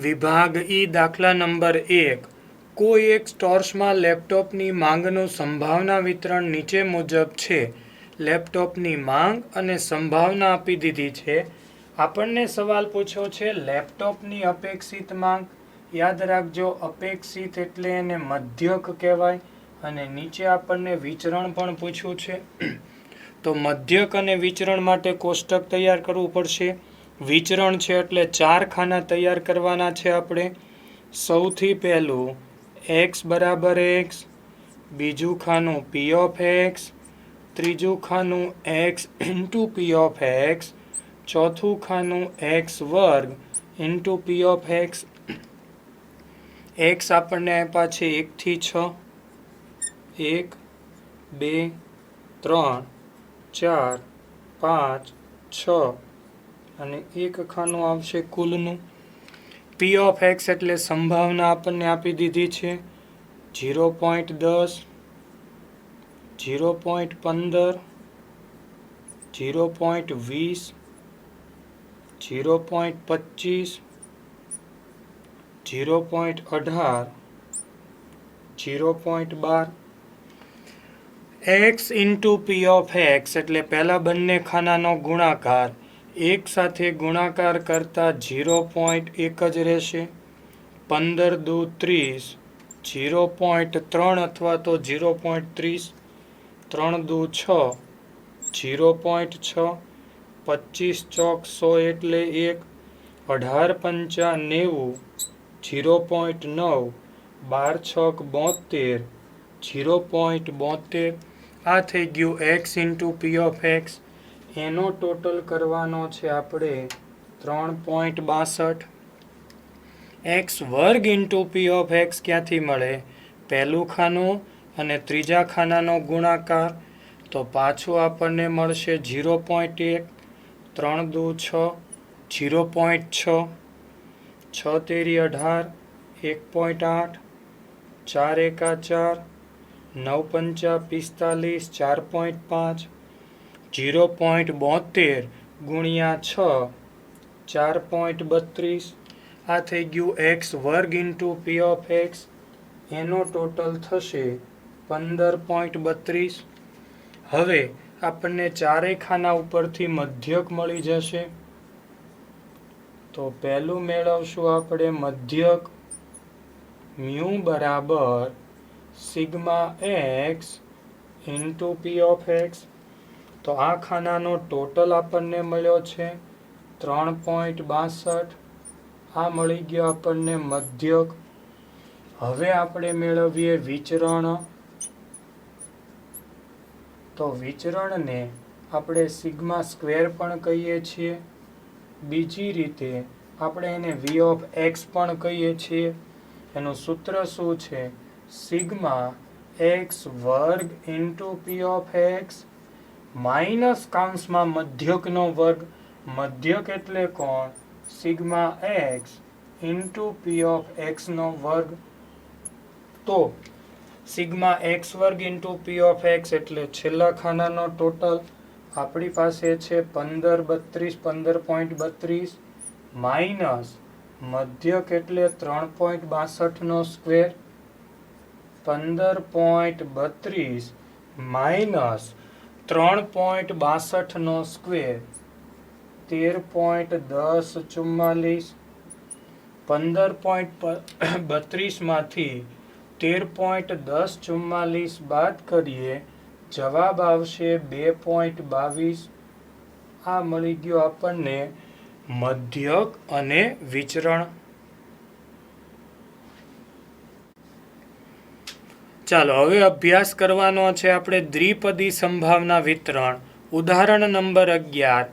વિભાગ ઈ દાખલા નંબર 1 કોઈ એક સ્ટોર્સમાં લેપટોપની માંગનું સંભાવના વિતરણ નીચે મુજબ છે. લેપટોપની માંગ અને સંભાવના આપી દીધી છે. આપણને સવાલ પૂછ્યો છે લેપટોપની અપેક્ષિત માંગ. યાદ રાખજો, અપેક્ષિત એટલે એને મધ્યક કહેવાય. અને નીચે આપણને વિચરણ પણ પૂછ્યું છે. તો મધ્યક અને વિચરણ માટે કોષ્ટક તૈયાર કરવું પડશે. વિચરણ છે એટલે 4 ખાના તૈયાર કરવાના છે આપણે. સૌથી પહેલું x બરાબર x, બીજું ખાનું p ઓફ x, ત્રીજું ખાનું x into p of x, ચોથું ખાનું x વર્ગ into p of x. x આપણને આપ્યા છે 1 થી 6, 1, 2, 3, 4, 5, 6 અને એક ખાનું આવશે કુલનું. p ઓફ x એટલે સંભાવના આપણને આપી દીધી છે 0.10, 0.15, 0.20, 0.25, 0.18, 0.12. x into p of x એટલે પહેલા બંને ખાનાનો ગુણાકાર. એક સાથે ગુણાકાર કરતા 0.1 જ રહેશે. 15 દુ 30, 0.3 અથવા તો 0.30, 3 દુ 6, 0.6, 25 ચોક 100 એટલે 1, 18 પંચા 90, 0.9, 12 છોક 72, 0.72. આ થઈ ગયું x into p of x. એનો ટોટલ કરવાનો છે આપણે 3.62. x વર્ગ ઇન્ટુ p ઓફ x ક્યાંથી મળે? પહેલું ખાનું અને ત્રીજા ખાનાનો ગુણાકાર. તો પાછું આપણને મળશે 0.1, 3 દુ 6, 0.6, 6 તેરી 18, 1.8, 4 એકા 4, 9 પંચા 45, 4.5, 0.72 ગુણ્યા 6, 4.32. આ થઈ ગયું x વર્ગ ઇન્ટુ p ઓફ x. એનો ટોટલ થશે 15.32. હવે આપણને ચારેય ખાના ઉપરથી મધ્યક મળી જશે. તો પહેલું મેળવશું આપણે મધ્યક મ્યુ બરાબર sigma x into p of x. તો આ ખાનાનો ટોટલ આપણને મળ્યો છે 3.62. આ મળી ગયો આપણને મધ્યક. હવે આપણે મેળવીએ વિચરણ. તો વિચરણને આપણે સિગ્મા સ્ક્વેર પણ કહીએ છીએ. બીજી રીતે આપણે એને v ઓફ x પણ કહીએ છીએ. એનું સૂત્ર શું છે? સિગ્મા x વર્ગ into p of x minus કાઉન્સમાં મધ્યકનો વર્ગ. મધ્યક એટલે કોણ? Sigma x into p of x નો વર્ગ. તો સિગ્મા x વર્ગ ઇન્ટુ p ઓફ x એટલે છેલ્લા ખાનાનો ટોટલ આપણી પાસે છે 15.32, 15.32 માઇનસ મધ્યક એટલે 3.62 નો સ્ક્વેર, 15.32 માઇનસ 3.62 નો સ્ક્વેર 13.1044. 15.32 માંથી 13.1044 બાદ કરીએ, જવાબ આવશે 2.22. આ મળી ગયો આપણને મધ્યક અને વિચરણ. ચાલો હવે અભ્યાસ કરવાનો છે આપણે દ્વિપદી સંભાવના વિતરણ. ઉદાહરણ નંબર 11.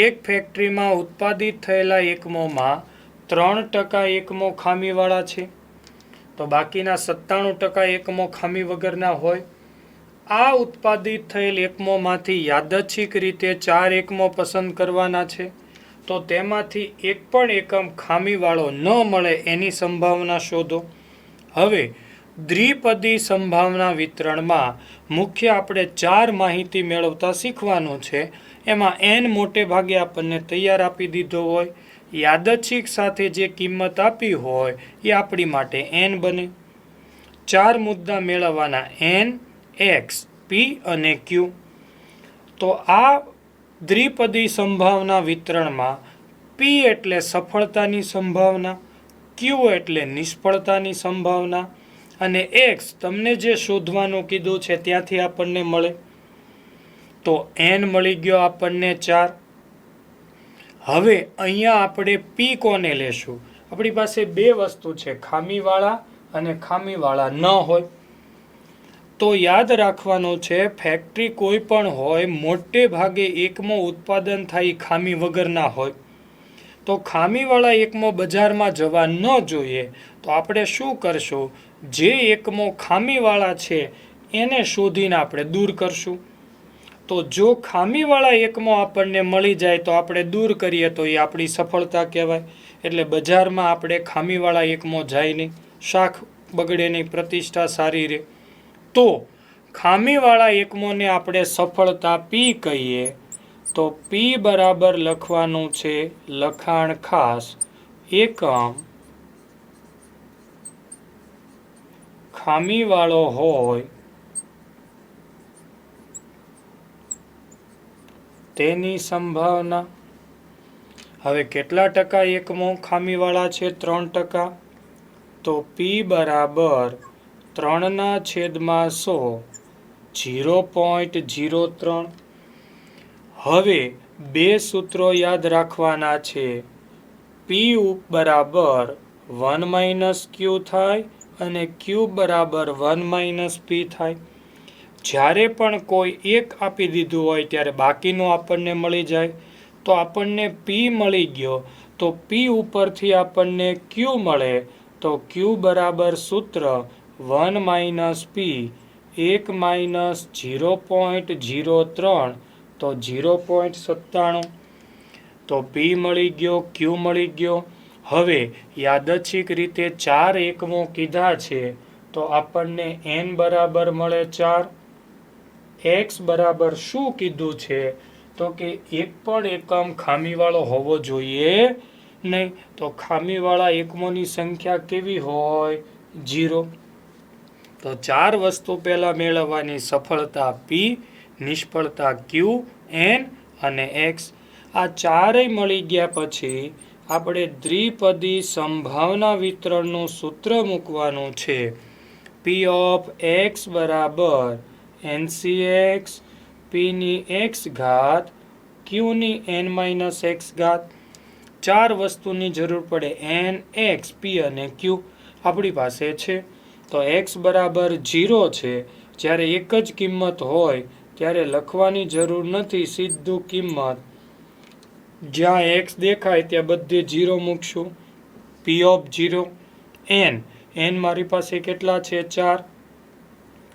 એક ફેક્ટરીમાં ઉત્પાદિત થયેલા એકમોમાં 3% એકમો ખામીવાળા છે, તો બાકીના 97% એકમો ખામી વગરના હોય. આ ઉત્પાદિત થયેલ એકમોમાંથી યાદચ્છિક રીતે 4 એકમો પસંદ કરવાના છે. તો તેમાંથી એક પણ એકમ ખામીવાળો ન મળે એની સંભાવના શોધો. હવે દ્વિપદી સંભાવના વિતરણમાં મુખ્ય આપણે 4 માહિતી મેળવતા શીખવાનું છે. એમાં n મોટે ભાગે આપણને તૈયાર આપી દીધો હોય. યાદચ્છિક સાથે જે કિંમત આપી હોય એ આપણી માટે n બને. 4 મુદ્દા મેળવવાના n, x, p અને q. તો આ દ્વિપદી સંભાવના વિતરણમાં p એટલે સફળતાની સંભાવના, q એટલે નિષ્ફળતાની સંભાવના અને x તમને જે શોધવાનું કીધું છે ત્યાંથી આપણને મળે. તો n મળી ગયો આપણને 4. હવે અહીંયા આપણે p કોને લેશું? આપણી પાસે બે વસ્તુ છે, ખામીવાળા અને ખામીવાળા ન હોય. તો યાદ રાખવાનું છે, ફેક્ટરી કોઈ પણ હોય, મોટે ભાગે એકમો ઉત્પાદન થાય ખામી વગરના હોય. તો ખામીવાળા એકમો બજારમાં જવા ન જોઈએ. તો આપણે શું કરશું? જે એકમો ખામીવાળા છે એને શોધીને આપણે દૂર કરશું. તો જો ખામીવાળા એકમો આપણને મળી જાય તો આપણે દૂર કરીએ તો એ આપણી સફળતા કહેવાય. એટલે બજારમાં આપણે ખામીવાળા એકમો જાય નહીં, શાખ બગડે નહીં, પ્રતિષ્ઠા સારી રહે. તો ખામીવાળા એકમોને આપણે સફળતા P કહીએ. તો P બરાબર લખવાનું છે, લખાણ ખાસ, એકમ ખામીવાળો હોય તેની સંભાવના. હવે કેટલા ટકા એકમો ખામીવાળા છે? 3%. તો P બરાબર 3/100, 0.03. હવે બે સૂત્રો યાદ રાખવાના છે. P બરાબર 1 - Q થાય અને Q બરાબર 1 - P થાય. જ્યારે પણ કોઈ એક આપી દીધું હોય ત્યારે બાકીનું આપણને મળી જાય. તો આપણને P મળી ગયો, તો P ઉપરથી આપણને Q મળે. તો Q બરાબર સૂત્ર 1 - P, 1 - 0.03, તો 0.97. તો P મળી ગયો, Q મળી ગયો. હવે યાદચ્છિક રીતે 4 એકમો કીધા છે તો આપણને n બરાબર મળે 4. x બરાબર શું કીધું છે? તો કે એક પણ એકમ ખામીવાળો હોવો જોઈએ નહીં. તો ખામીવાળા એકમોની સંખ્યા કેવી હોય? 0. તો 4 વસ્તુ પહેલા મેળવવાની, સફળતા P, નિષ્ફળતા Q, n અને x. આ ચારેય મળી ગયા પછી આપણે દ્વિપદી સંભાવના વિતરણનું સૂત્ર મૂકવાનું છે. P of x બરાબર NCX, P ની x ઘાત, Q ની n - x ઘાત. 4 વસ્તુની જરૂર પડે, n, x, p અને q આપણી પાસે છે. તો x બરાબર 0 છે. જ્યારે એક જ કિંમત હોય ત્યારે લખવાની જરૂર નથી, સીધું કિંમત જ્યાં x દેખાય ત્યાં બધે 0 મૂકશું. P of 0, n મારી પાસે કેટલા છે? 4.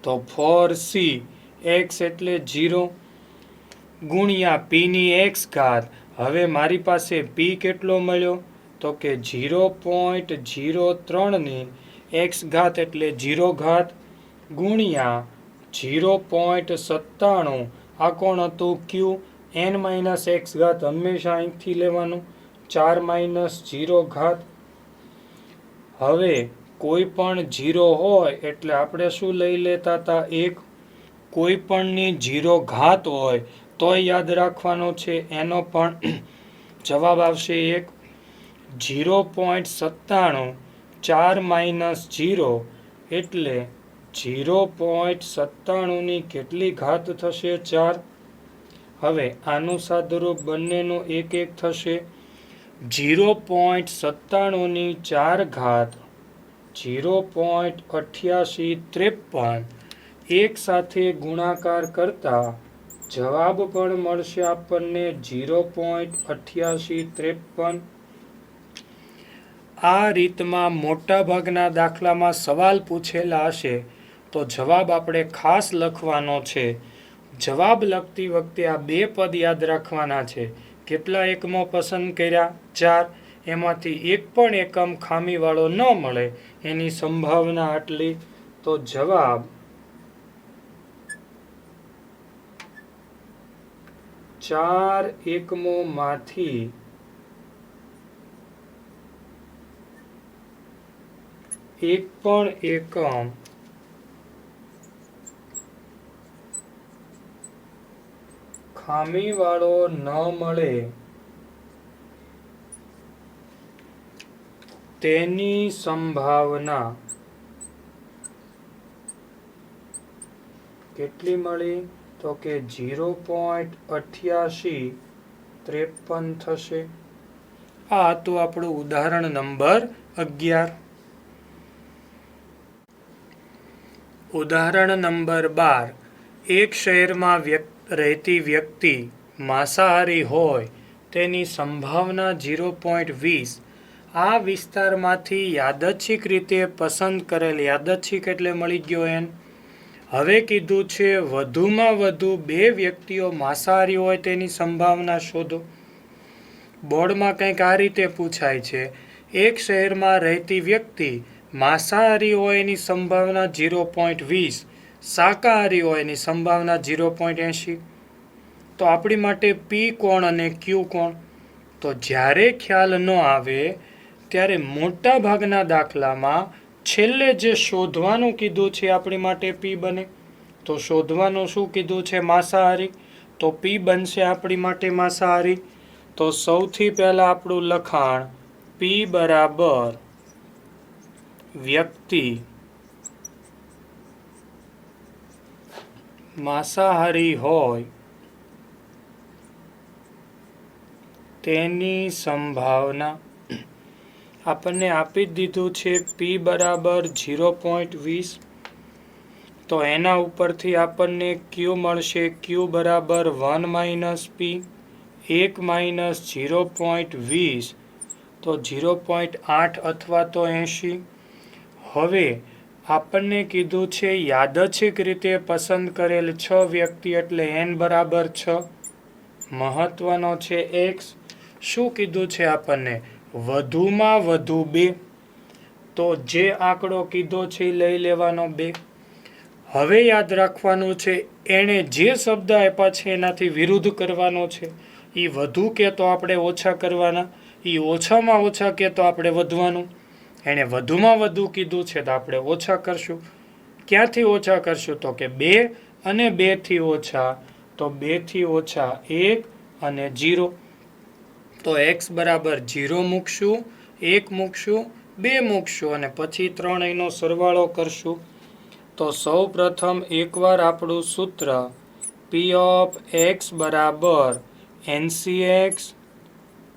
તો 4c, x એટલે 0 ગુણ્યા p ની x ઘાત. હવે મારી પાસે p કેટલો મળ્યો? તો કે 0.03 ની x ઘાત એટલે 0 ઘાત ગુણ્યા 0.97. આ કોણ હતું? q. n - x ઘાત હંમેશા અહીંથી લેવાનું, 4 - 0 ઘાત. હવે કોઈ પણ 0 હોય એટલે આપણે શું લઈ લેતા હતા? 1. કોઈ પણની 0 ઘાત હોય તો યાદ રાખવાનો છે, એનો પણ જવાબ આવશે 1. 0.97, 4 - 0 એટલે 0.97 ની કેટલી ઘાત થશે? 4. હવે આનું સાદુરૂપ બંનેનું 1 1 થશે. 0.97 ની 4 ઘાત 0.8853 એક સાથે ગુણાકાર કરતા જવાબ પણ મળશે આપણને 0.8853. આ રીતમાં મોટાભાગના દાખલામાં સવાલ પૂછેલા હશે તો જવાબ આપણે ખાસ લખવાનો છે. જવાબ લખતી વખતે આ બે પદ યાદ રાખવાના છે. કેટલા એકમો પસંદ કર્યા? 4. એમાંથી એક પણ એકમ ખામીવાળો ન મળે એની સંભાવના આટલી. તો જવાબ 4 એકમોમાંથી એક પણ એકમ ખામીવાળો ન મળે તેની સંભાવના કેટલી મળી? તો કે 0.8853 થશે. આ હતું આપણું ઉદાહરણ નંબર 11. ઉદાહરણ નંબર 12. એક શહેરમાં રહેતી વ્યક્તિ માંસાહારી હોય તેની સંભાવના 0.20. આ વિસ્તારમાંથી યાદચ્છિક રીતે પસંદ કરેલ, યાદચ્છિક એટલે મળી ગયો એન. હવે કીધું છે વધુમાં વધુ 2 વ્યક્તિઓ માંસાહારી હોય તેની સંભાવના શોધો. બોર્ડમાં કંઈક આ રીતે પૂછાય છે, એક શહેરમાં રહેતી વ્યક્તિ માંસાહારી હોય એની સંભાવના 0.20, શાકાહારી હોય એની સંભાવના 0.80. તો આપણી માટે પી કોણ અને ક્યુ કોણ? તો જ્યારે ખ્યાલ ન આવે ત્યારે મોટા ભાગના દાખલામાં છેલ્લે જે શોધવાનું કીધું છે આપણી માટે પી બને. તો શોધવાનું શું કીધું છે? માંસાહારી. તો પી બનશે આપણી માટે માંસાહારી. તો સૌથી પહેલા આપણું લખાણ પી બરાબર વ્યક્તિ માંસાહારી હોય તેની સંભાવના આપણને આપી દીધું છે પી બરાબર 0.20. તો એના ઉપરથી આપણને ક્યુ મળશે, ક્યુ બરાબર 1 માઇનસ પી, 1 માઇનસ 0.20 તો 0.8 અથવા તો 80. હવે આપણને કીધું છે યાદચ્છિક રીતે પસંદ કરેલ 6 વ્યક્તિ એટલે એન બરાબર 6. મહત્વનો છે એક્સ. શું કીધું છે આપણને? વધુમાં વધુ 2. તો જે આંકડો કીધો છે એ લઈ લેવાનો 2. હવે યાદ રાખવાનું છે એણે જે શબ્દ આપ્યા છે એનાથી વિરુદ્ધ કરવાનો છે. એ વધુ કે તો આપણે ઓછા કરવાના, એ ઓછામાં ઓછા કે તો આપણે વધવાનું. એણે વધુમાં વધુ કીધું છે તો આપણે ઓછા કરશું. ક્યાંથી ઓછા કરશું? તો કે 2 અને 2 થી ઓછા. તો 2 થી ઓછા 1 અને 0. તો x બરાબર 0 મૂકશું, 1 મૂકશું, 2 મૂકશું અને પછી 3 અહીંનો સરવાળો કરશું. તો સૌ પ્રથમ એકવાર આપણું સૂત્ર પી ઓફ એક્સ બરાબર NCX,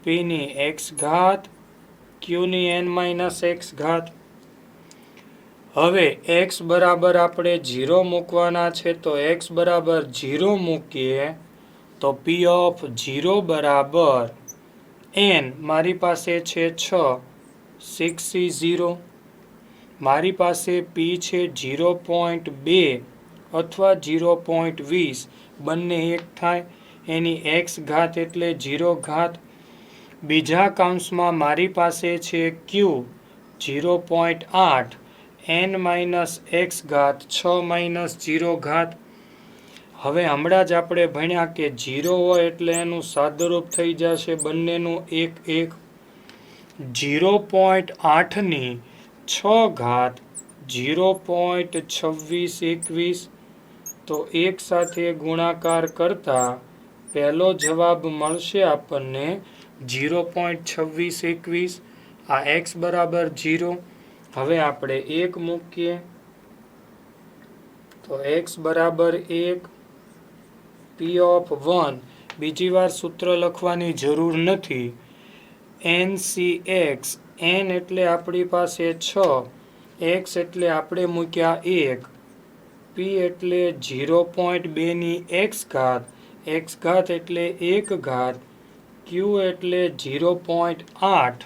પી ની x ઘાત, ક્યુ ની n-x ઘાત. હવે x બરાબર આપણે 0 મૂકવાના છે. તો x બરાબર 0 મૂકીએ તો પી ઓફ 0 બરાબર n, મારી પાસે છે 6, 6C0. મારી પાસે પી છે 0.2 અથવા 0.20, બંને એક થાય. એની x ઘાત એટલે 0 ઘાત. બીજા કાઉન્સમાં મારી પાસે છે ક્યુ 0.8, n-x ઘાત 6 માઇનસ 0 ઘાત. હવે હમણાં જ આપણે ભણ્યા કે 0 હોય એટલે એનું સાદુરૂપ થઈ જશે બંનેનું 1 1. 0.8 ની 6 ઘાત 0.2621. તો એક સાથે ગુણાકાર કરતા પહેલો જવાબ મળશે આપણને 0.2621. આ x બરાબર 0. હવે આપણે 1 મૂકીએ તો x બરાબર 1, પી ઓફ 1. બીજી વાર સૂત્ર લખવાની જરૂર નથી. NCX, n એટલે આપણી પાસે 6, x એટલે આપણે મૂક્યા 1, p એટલે 0.2 ની x ઘાત, x ઘાત એટલે 1 ઘાત, q એટલે 0.8,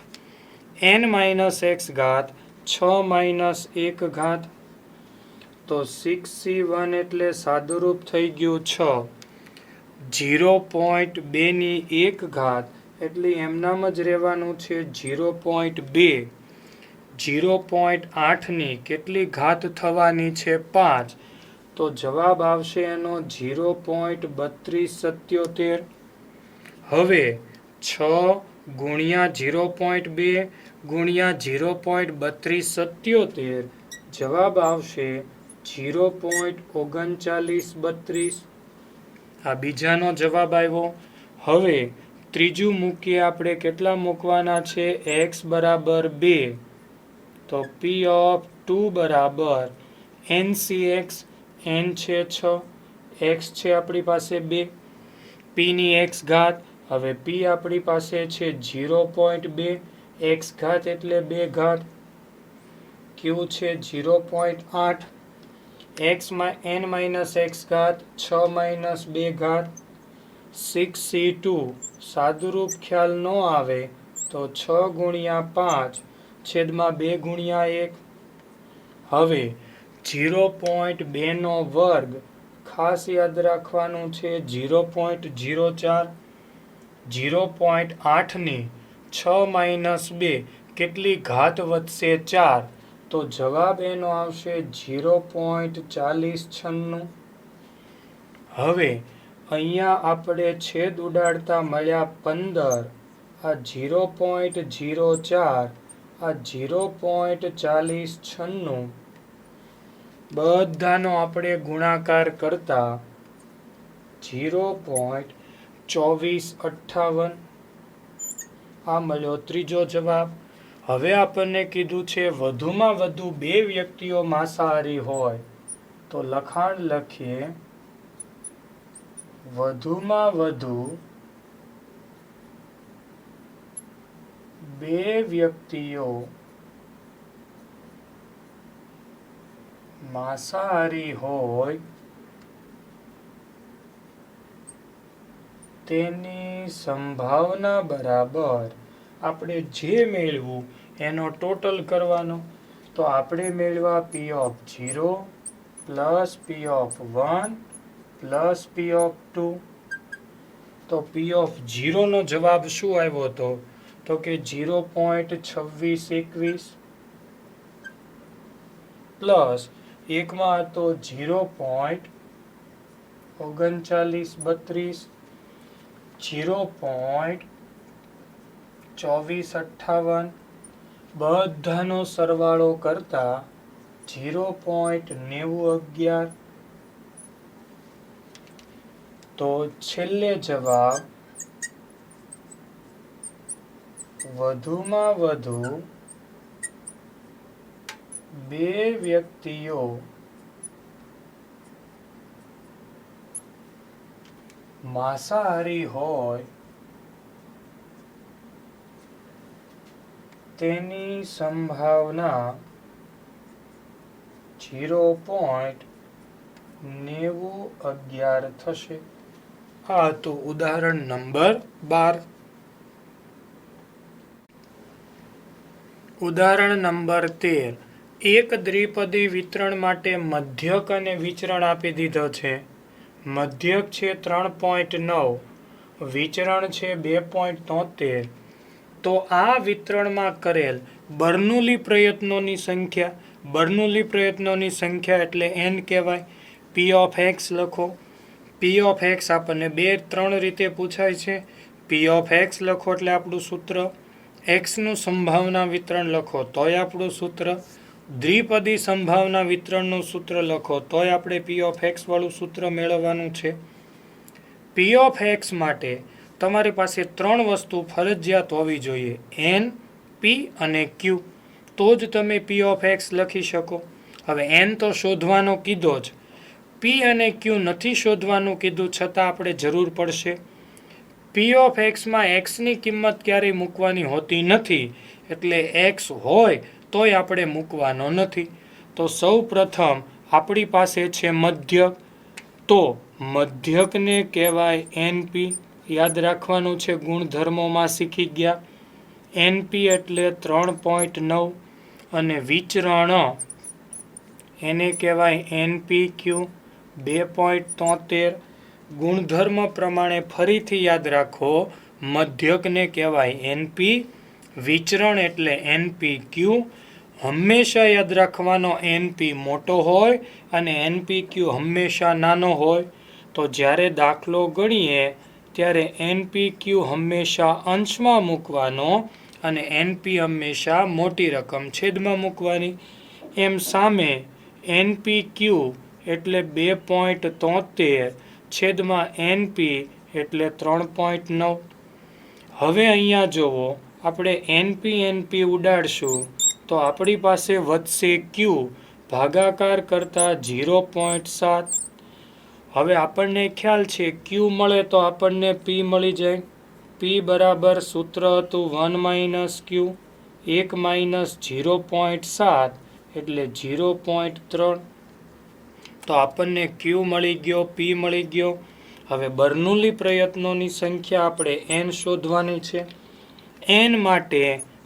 n-x ઘાત 6 માઇનસ 1 ઘાત. તો 6C1 એટલે સાદુરૂપ થઈ ગયું 6. 0.2 ની 1 ઘાત એટલે એમનામ જ રહેવાનું છે 0.2. 0.8 ની કેટલી ઘાત થવાની છે? 5. તો જવાબ આવશે એનો 0.3277. હવે 6 ગુણ્યા 0.2 ગુણ્યા 0.3277 જવાબ આવશે 0.3932. આ બીજાનો જવાબ આવ્યો. હવે ત્રીજું મૂકીએ આપણે. કેટલા મૂકવાના છે? x બરાબર 2. તો p ઓફ 2 બરાબર NCX. n છે 6, x છે આપણી પાસે 2, p ની x ઘાત. હવે p આપણી પાસે છે 0.2, x ઘાત એટલે 2 ઘાત, q છે 0.8, n માઇનસ x ઘાત 6 માઇનસ 2 ઘાત 6c2. સાદુરૂપ ખ્યાલ ન આવે તો 6 ગુણ્યા 5 છેદમાં 2 ગુણ્યા 1. હવે 0.2 નો વર્ગ ખાસ યાદ રાખવાનું છે 0.04. 0.8 ની 6 માઇનસ 2 કેટલી ઘાત વધશે? 4. તો જવાબ એનો આવશે 0.4096. હવે અહીંયા આપણે છેદ ઉડાડતા મળ્યા 15. આ 0.04, આ 0.4096. બધાનો આપણે ગુણાકાર કરતા 0.2458. આ મળ્યો ત્રીજો જવાબ. હવે આપણને કીધું છે વધુમાં વધુ 2 વ્યક્તિઓ માંસાહારી હોય તો લખાણ લખીએ. વધુમાં વધુ 2 વ્યક્તિઓ માંસાહારી હોય તેની સંભાવના બરાબર આપણે જે મેળવું એનો ટોટલ કરવાનો. તો આપણે મેળવા p of 0 plus p of 1 plus p of 2. તો p ઓફ 0 નો જવાબ શું આવ્યો હતો? તો કે 0.2621 પ્લસ એકમાં હતો 0.3932, 0.2458. બધાનો સરવાળો કરતા 0.9011. તો છેલ્લે જવાબ વધુમાં વધુ 2 વ્યક્તિઓ માંસાહારી હોય તેની સંભાવના 0.9011 થશે. આ તો ઉદાહરણ નંબર 12. ઉદાહરણ નંબર 13. એક દ્વિપદી વિતરણ માટે મધ્યક અને વિચરણ આપી દીધો છે. મધ્યક છે 3.9, વિચરણ છે 2.73. તો આ વિતરણમાં કરેલ બર્નૌલી પ્રયત્નોની સંખ્યા. બર્નૌલી પ્રયત્નોની સંખ્યા એટલે n કહેવાય. p ઓફ x લખો. p ઓફ x આપણને 2-3 રીતે પૂછાય છે. p ઓફ x લખો એટલે આપણું સૂત્ર. x નું સંભાવના વિતરણ લખો તોય આપણું સૂત્ર. દ્વિપદી સંભાવના વિતરણનું સૂત્ર લખો તોય આપણે p ઓફ x વાળું સૂત્ર મેળવવાનું છે. p ઓફ x માટે તમારી પાસે 3 વસ્તુ ફરજિયાત હોવી જોઈએ, n, p અને q. તો જ તમે p ઓફ x લખી શકો. હવે n તો શોધવાનો કીધો જ, p અને q નથી શોધવાનું કીધું છતાં આપણે જરૂર પડશે. p ઓફ x માં x ની કિંમત ક્યારેય મૂકવાની હોતી નથી, એટલે x હોય તોય આપણે મૂકવાનો નથી. તો સૌ પ્રથમ આપણી પાસે છે મધ્યક. તો મધ્યકને કહેવાય np. યાદ રાખવાનું છે, ગુણધર્મોમાં શીખી ગયા. np એટલે 3.9 અને વિચરણ એને કહેવાય npq 2.73. ગુણધર્મ પ્રમાણે ફરીથી યાદ રાખો, મધ્યકને કહેવાય np, વિચરણ એટલે npq. હંમેશા યાદ રાખવાનો np મોટો હોય અને npq હંમેશા નાનો હોય. તો જ્યારે દાખલો ગણીએ ત્યારે npq હંમેશા અંશમાં મૂકવાનો અને એનપી હંમેશા મોટી રકમ છેદમાં મૂકવાની. એમ સામે એનપી ક્યુ એટલે 2.73 છેદમાં એનપી એટલે 3.9. હવે અહીંયા જુઓ, આપણે એનપી ઉડાડશું તો આપણી પાસે વધશે ક્યુ ભાગાકાર કરતા 0.7. હવે આપણને ખ્યાલ છે ક્યુ મળે તો આપણને પી મળી જાય. પી બરાબર સૂત્ર હતું 1 - ક્યુ, 1 - 0.7 એટલે 0.3. તો આપણને ક્યુ મળી ગયો, પી મળી ગયો. હવે બર્નોલી પ્રયત્નોની સંખ્યા આપણે એન શોધવાની છે. એન માટે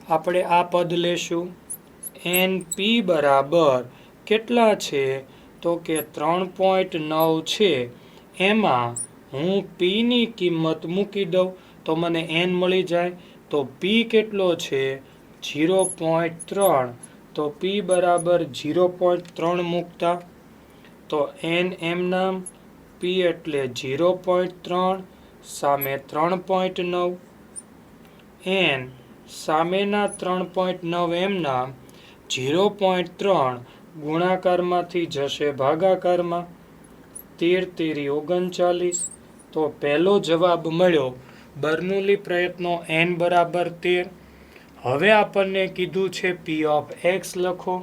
આપણે આ પદ લેશું. એન પી બરાબર કેટલા છે? તો કે 3.9 છે. એમાં હું પી ની કિંમત મૂકી દઉં તો મને એન મળી જાય. તો પી કેટલો છે? 0.3. તો પી બરાબર 0.3 મૂકતા તો એન એમ નામ, પી એટલે 0.3 સામે 3.9. એન સામેના 3.9 એમ નામ, 0.3 ગુણાકારમાંથી જશે ભાગાકારમાં. 13 × 39. તો પહેલો જવાબ મળ્યો. બર્નોલી પ્રયત્નો એન બરાબર 13. હવે આપણને કીધું છે પી ઓફ એક્સ લખો.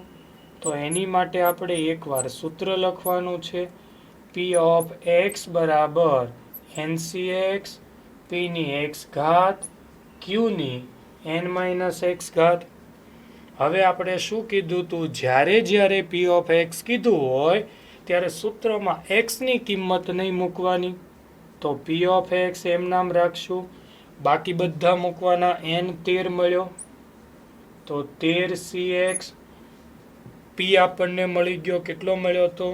તો એની માટે આપણે એકવાર સૂત્ર લખવાનું છે. પી ઓફ એક્સ બરાબર NCX પી ની એક્સ ઘાત ક્યુ ની n-x ઘાત. હવે આપણે શું કીધું હતું? જ્યારે પી ઓફ એક્સ કીધું હોય ત્યારે સૂત્રમાં એક્સ ની કિંમત નહીં મૂકવાની. તો પી ઓફ એક્સ એમ નામ રાખશું. બાકી બધા મૂકવાના. n13 મળ્યો તો 13CX. પી આપણને મળી ગયો. કેટલો મળ્યો તો?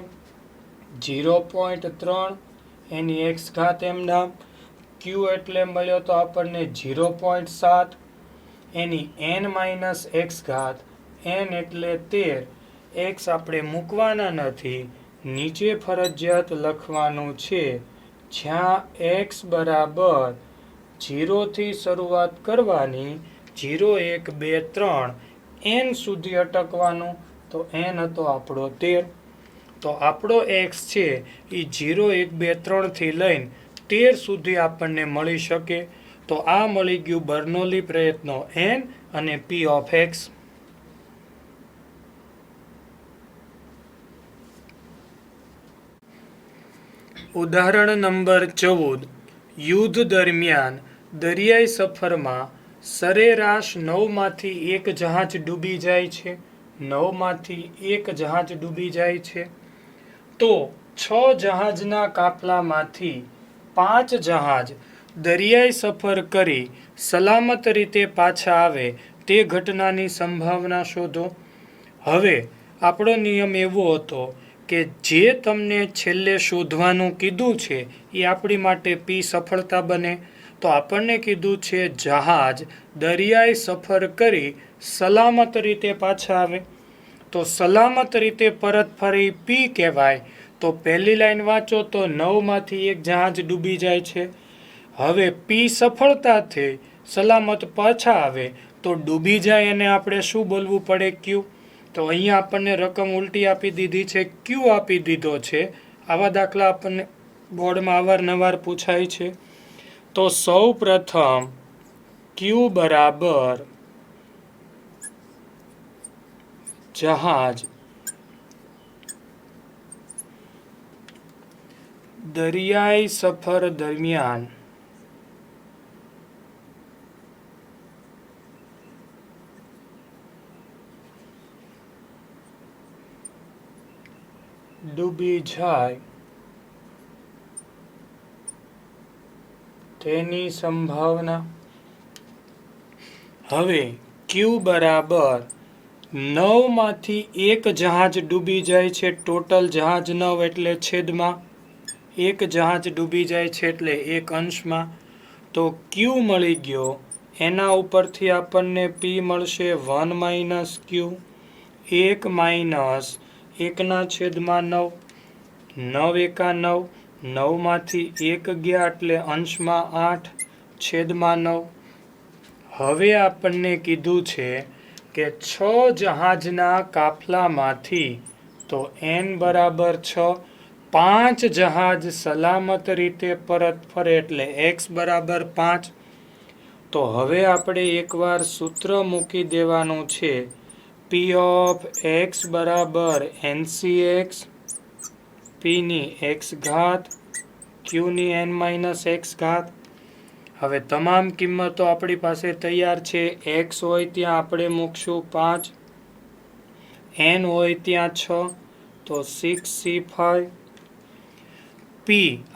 0.3. એની એક્સ ઘાત એમ નામ. ક્યુ એટલે મળ્યો તો આપણને 0.7. એની n-x ઘાત. n એટલે 13. એક્સ આપણે મૂકવાના નથી, નીચે ફરજિયાત લખવાનું છે. જ્યાં એક્સ બરાબર 0 થી શરૂઆત કરવાની, 0 1 2 3 n સુધી અટકવાનું. તો n હતો આપણો 13. તો આપણો એક્સ છે એ 0 1 2 3 થી લઈને 13 સુધી આપણને મળી શકે. તો આ મળી ગયું બર્નોલી પ્રયત્નો એન અને પી ઓફ એક્સ. ઉદાહરણ નંબર 14. યુદ્ધ દરમિયાન દરિયાઈ સફરમાં સરેરાશ 9માંથી 1 જહાજ ડૂબી જાય છે. 9માંથી 1 જહાજ ડૂબી જાય છે. તો 6 જહાજના કાફલામાંથી 5 જહાજ દરિયાઈ સફર કરી સલામત રીતે પાછા આવે તે ઘટનાની સંભાવના શોધો. હવે આપણો નિયમ એવો હતો કે જે તમને છેલ્લે શોધવાનું કીધું છે એ આપણી માટે પી સફળતા બને. તો આપણને કીધું છે જહાજ દરિયાઈ સફર કરી સલામત રીતે પાછા આવે. તો સલામત રીતે પરત ફરી પી કહેવાય. તો પહેલી લાઈન વાંચો તો 9માંથી 1 જહાજ ડૂબી જાય છે. હવે પી સફળતાથી સલામત પાછા આવે તો ડૂબી જાય એને આપણે શું બોલવું પડે? ક્યુ. તો અહીંયા આપણને રકમ ઉલટી આપી દીધી છે, ક્યુ આપી દીધો છે. આવા દાખલા આપણને બોર્ડમાં અવારનવાર પૂછાય છે. તો સૌ પ્રથમ ક્યુ બરાબર જહાજ દરિયાઈ સફર દરમિયાન ડૂબી જાય તેની સંભાવના. હવે ક્યુ બરાબર 9માંથી 1 જહાજ ડૂબી જાય છે. ટોટલ જહાજ 9 એટલે છેદમાં 1 જહાજ ડૂબી જાય છે એટલે 1 અંશમાં. તો ક્યુ મળી ગયો. એના ઉપરથી આપણને પી મળશે 1 - ક્યુ. 1 માઇનસ 1/9. 9 એકા 9. 9માંથી 1 ગયા એટલે અંશમાં 8 છેદમાં 9. હવે આપણને કીધું છે કે 6 જહાજના કાફલામાંથી તો n બરાબર 6, 5 જહાજ સલામત રીતે પરત ફરે એટલે x બરાબર 5. તો હવે આપણે એકવાર સૂત્ર મૂકી દેવાનું છે. p ઓફ x બરાબર ncx, p ની x ઘાત, q ની n x ઘાત. હવે તમામ કિંમતો આપણી પાસે તૈયાર છે. x હોય ત્યાં આપણે મૂકશું 5, n હોય ત્યાં 6, તો 6c5. p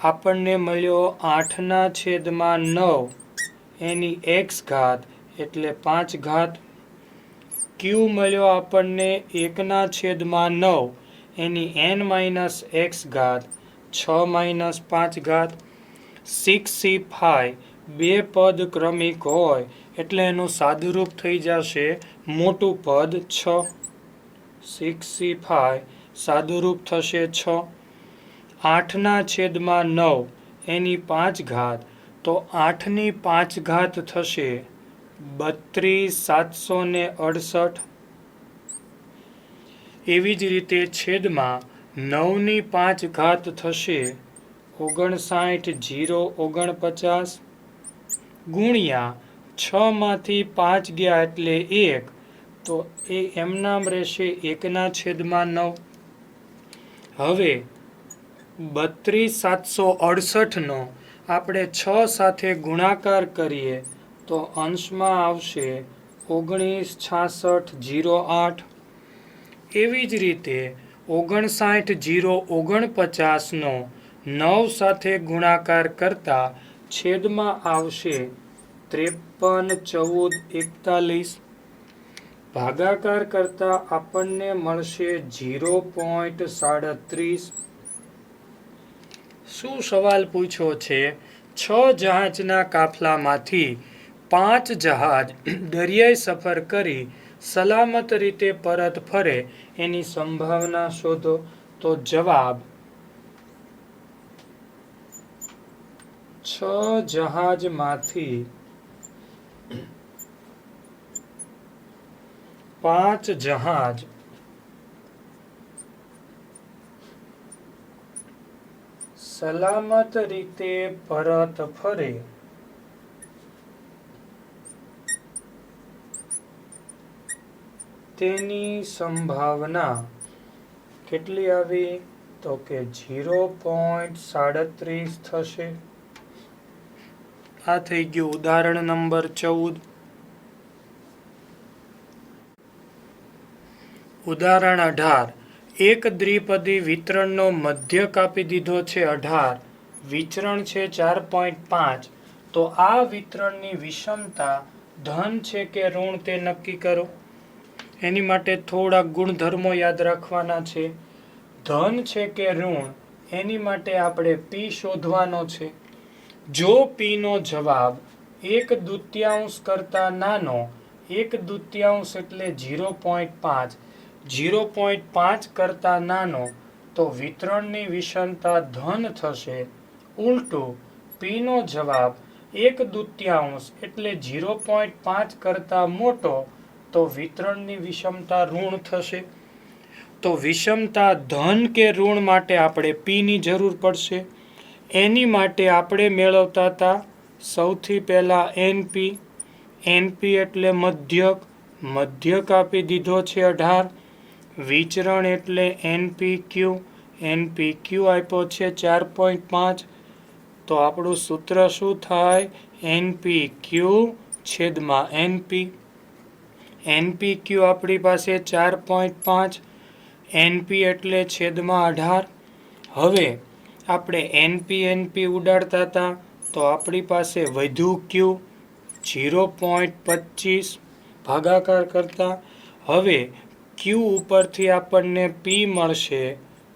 આપણને મળ્યો 8/9 એની x ઘાત એટલે 5 ઘાત. q મળ્યો આપણને 1/9 એની n x ઘાત 6 - 5 ઘાત. 6c5 બે પદ ક્રમિક હોય એટલે એનું સાદુરૂપ થઈ જશે મોટું પદ 6. 6c5 સાદુરૂપ થશે 6. 8/9 એની 5 ઘાત, તો 8 ની 5 ઘાત થશે 32,768. એવી જ રીતે છેદમાં 9 ની 5 ઘાત થશે 59,049 ગુણ્યા 6 માંથી 5 ગયા એટલે 1, તો એ એમનામ રહેશે 1/9. હવે 32,768 નો આપણે 6 સાથે ગુણાકાર કરીએ તો અંશમાં આવશે 19,6608. એવી જ રીતે 59,049 નો 9 સાથે ગુણાકાર કરતા છેદમાં આવશે 53,1441. ભાગાકાર કરતા આપણને મળશે 0.37. શું સવાલ પૂછ્યો છે? 6 જહાજના કાફલામાંથી 5 જહાજ દરિયાઈ સફર કરી સલામત રીતે પરત ફરે એની સંભાવના શોધો. તો જવાબ 6 જહાજમાંથી 5 જહાજ સલામત રીતે પરત ફરે તેની સંભાવના કેટલી આવી? તો કે 0.37 થશે. આ થઈ ગયું ઉદાહરણ નંબર 14. ઉદાહરણ 18. એક દ્વિપદી વિતરણનો મધ્ય કાપી દીધો છે 18, વિચરણ છે 4.5. તો આ વિતરણની વિષમતા ધન છે કે ઋણ તે નક્કી કરો. એની માટે થોડા ગુણધર્મો યાદ રાખવાના છે. ધન છે કે ઋણ એની માટે આપણે p શોધવાનો છે. જો p નો જવાબ 1/2 કરતા નાનો, 1/2 એટલે 0.5, 0.5 કરતા નાનો, તો વિતરણની વિષમતા ધન થશે. ઉલટું p નો જવાબ 1/2 એટલે 0.5 કરતા મોટો, તો વિતરણની વિષમતા ઋણ થશે. તો વિષમતા ધન કે ઋણ માટે આપણે p ની જરૂર પડશે. એની માટે આપણે મેળવતા હતા સૌથી પહેલા NP. NP એટલે મધ્યક, મધ્યક આપી દીધો છે 18. વિચરણ એટલે NPQ, NPQ આપ્યો છે 4.5. તો આપણું સૂત્ર શું થાય? NPQ છેદમાં NP. NPQ આપણી પાસે 4.5, NP એટલે છેદમાં 18. હવે આપણે NP ઉડાડતા હતા તો આપણી પાસે વધ્યું Q 0.25 ભાગાકાર કરતા. હવે Q ઉપરથી આપણને P મળશે,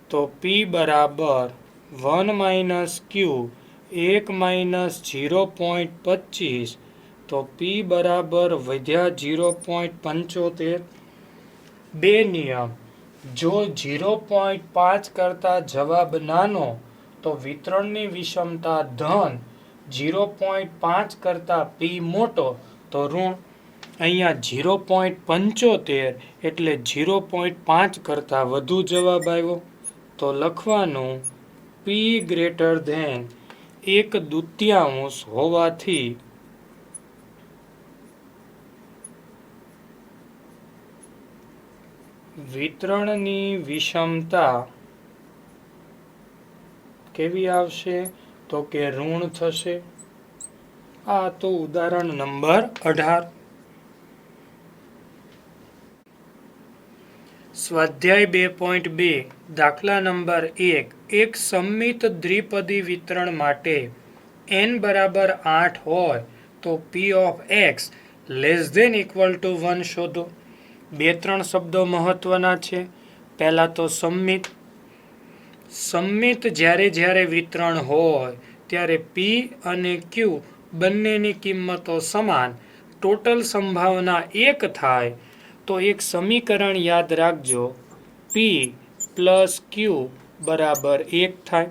તો P બરાબર 1 - Q 1 - 0.25, તો P બરાબર વધ્યા 0.75. બે નિયમ. જો 0.5 કરતા જવાબ નાનો તો વિતરણની વિષમતા ધન, 0.5 કરતા p મોટો તો ઋણ. અહીંયા 0.75 એટલે 0.5 કરતાં વધુ જવાબ આવ્યો. તો લખવાનું પી ગ્રેટર ધેન 1/2 હોવાથી વિતરણની વિષમતા કેવી આવશે? તો કે ઋણ થશે. આ તો ઉદાહરણ નંબર 18. સ્વાધ્યાય 2.2 દાખલા નંબર 1. એક સમમિત દ્વિપદી વિતરણ માટે n બરાબર 8 હોય તો p of x less than equal to 1 શોધો. 2-3 શબ્દો મહત્વના છે. પહેલા તો સમમિત. સમમિત જ્યારે વિતરણ હોય ત્યારે p અને q બંનેની કિંમતો સમાન, ટોટલ સંભાવના 1 થાય તો એક સમીકરણ યાદ રાખજો, p પ્લસ q બરાબર 1 થાય.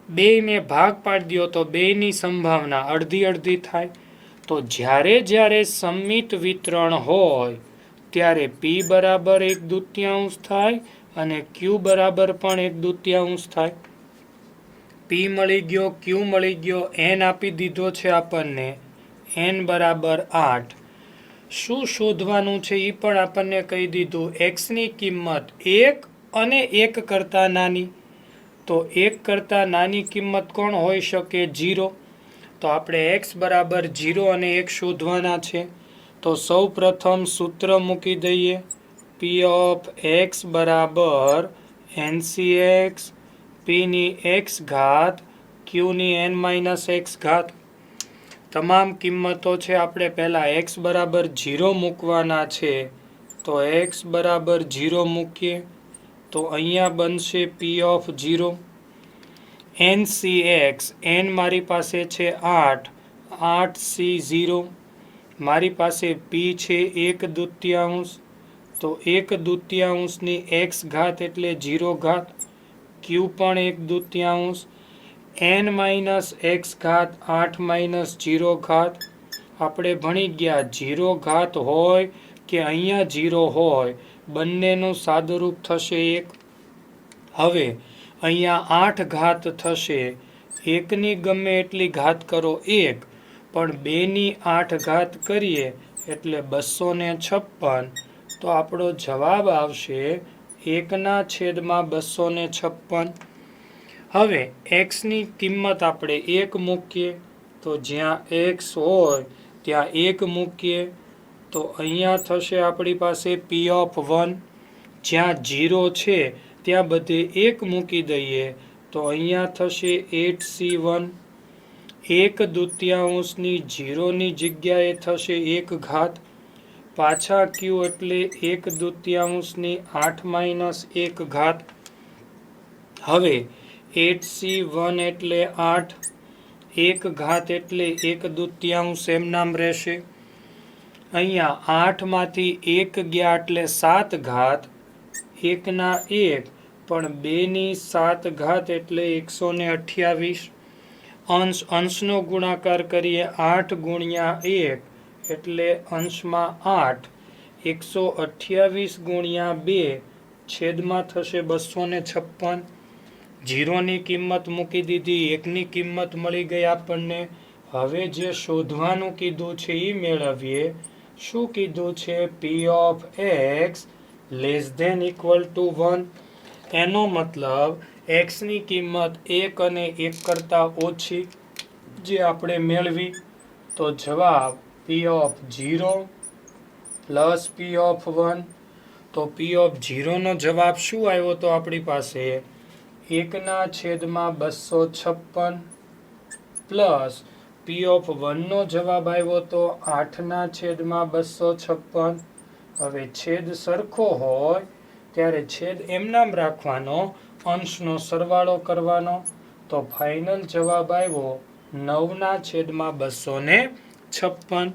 બેયને ભાગ પાડી દો તો બેયની સંભાવના અડધી અડધી થાય. તો જ્યારે સમમિત વિતરણ હોય ત્યારે p બરાબર 1/2 થાય અને q બરાબર પણ 1/2 થાય. p મળી ગયો, q મળી ગયો, n આપી દીધો છે આપણને, n બરાબર 8. શું શોધવાનું છે એ પણ આપણને કહી દીધું. x ની કિંમત 1 અને 1 કરતાં નાની. તો 1 કરતાં નાની કિંમત કોણ હોઈ શકે? 0. તો આપણે x બરાબર 0 અને 1 શોધવાના છે. તો સૌ પ્રથમ સૂત્ર મૂકી દઈએ. p ઓફ x બરાબર NCx p ની x ઘાત q ની n-x ઘાત. તમામ કિંમતો છે આપણે પહેલા x બરાબર 0 મૂકવાના છે. તો x બરાબર 0 મૂકીએ તો અહીંયા બનશે p ઓફ 0. NCx n મારી પાસે છે 8, 8c0. મારી પાસે p છે 1/2. તો 1/2 ની x ઘાત એટલે 0 ઘાત, q પણ 1/2, n-x ઘાત 8 - 0 ઘાત. આપણે ભણી ગયા 0 ઘાત હોય કે અહીંયા 0 હોય બંનેનું સાદુરૂપ થશે 1. હવે અહીંયા 8 ઘાત થશે. 1ની ગમે એટલી ઘાત કરો 1, પણ 2ની 8 ઘાત કરીએ એટલે 256. તો આપણો જવાબ આવશે 1/256. હવે x ની કિંમત આપણે 1 મૂકીએ તો જ્યાં x હોય ત્યાં 1 મૂકીએ તો અહીંયા થશે આપણી પાસે p ઓફ 1. જ્યાં 0 છે ત્યાં બધે 1 મૂકી દઈએ તો અહીંયા થશે 8c1. 1/2 ની 0 ની જગ્યાએ થશે 1 ઘાત. પાછા q એટલે 1/2 ની 8 - 1 ઘાત. હવે 8c1 એટલે 8, 1 ઘાત એટલે 1/2 એમ નામ રહેશે. અહીંયા 8 માંથી 1 ગયા એટલે 7 ઘાત. 1 ના 1 પણ 2 ની 7 ઘાત એટલે 128. અંશનો ગુણાકાર કરીએ 8 ગુણ્યા 1 એટલે અંશમાં 8, 128 ગુણ્યા 2 છેદમાં થશે 256. 0ની કિંમત મૂકી દીધી, 1ની કિંમત મળી ગઈ આપણને. હવે જે શોધવાનું કીધું છે એ મેળવીએ. શું કીધું છે? p of x less than equal to 1. એનો મતલબ x ની કિંમત 1 અને 1 કરતાં ઓછી, જે આપણે મેળવી. તો જવાબ p of 0 plus p of 1. તો p ઓફ 0 નો જવાબ શું આવ્યો? તો આપણી પાસે 1/256 પ્લસ p ઓફ 1 નો જવાબ આવ્યો તો 8/256. હવે છેદ સરખો હોય ત્યારે છેદ એમ નામ રાખવાનો, અંશનો સરવાળો કરવાનો. તો ફાઇનલ જવાબ આવ્યો 9/256.